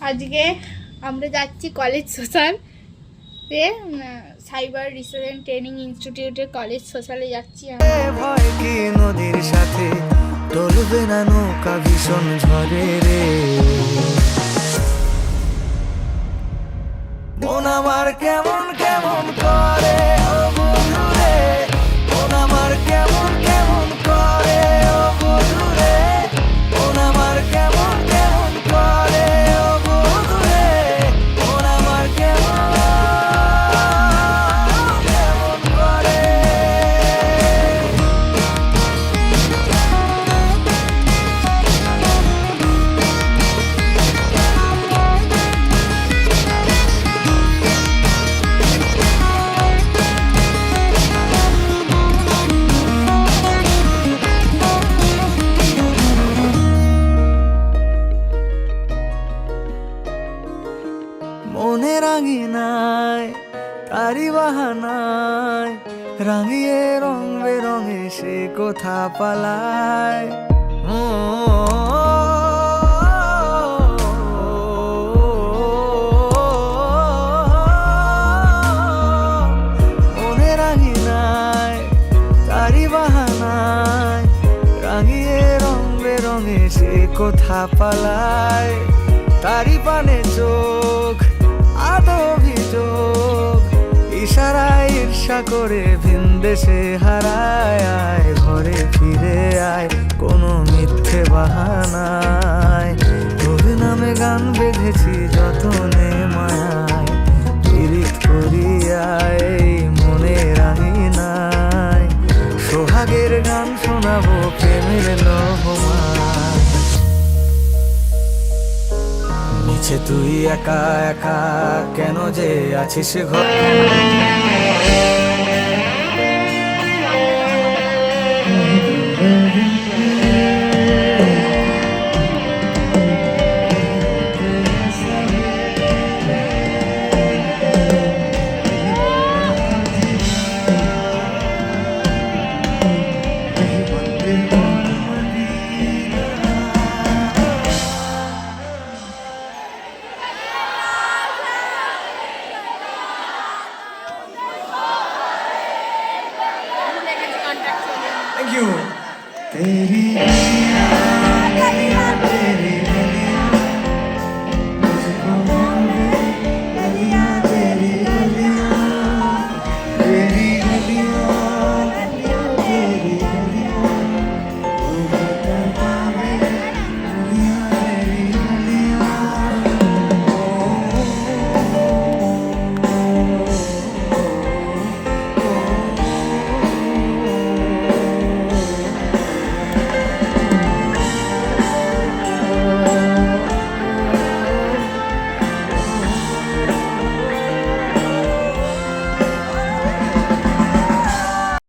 আজকে আমরা যাচ্ছি college social cyber research training ইনস্টিটিউটের কলেজ সোশ্যালে যাচ্ছি। ভয় কি নদীর সাথে টলবে না নৌকা ভীষণ ঝড়ে রে, মন আমার কেমন কেমন করে ও বন্ধু রে, মন আমার কেমন কেমন করে ও বন্ধু রে, মন আমার কেমন কেমন করে ও বন্ধু রে, মন আমার কেমন কেমন করে। মনে রাঙিনায় তারি বাহানায় রাঙিয়ে রং বেরঙে সে কোথা পালায়। মনে রাঙিনায় তারি বাহানায় রাঙিয়ে রং বেরঙে সে কোথা পালায়। তারি পানে চোখ আদো অভিযোগ ইশারায় ঈর্ষা করে ভিন দেশে হারায়। আয় ঘরে ফিরে আয় কোনো মিথ্যে বাহানায়, তোর নামে গান বেঁধেছি যতনে মায়ায়। পীড়িত করিয়ায় মনে রাঙিনায় সোহাগের গান শোনাবো প্রেমের লহমায়। নিচে তুই একা একা কেন যে আছিস ঘরে।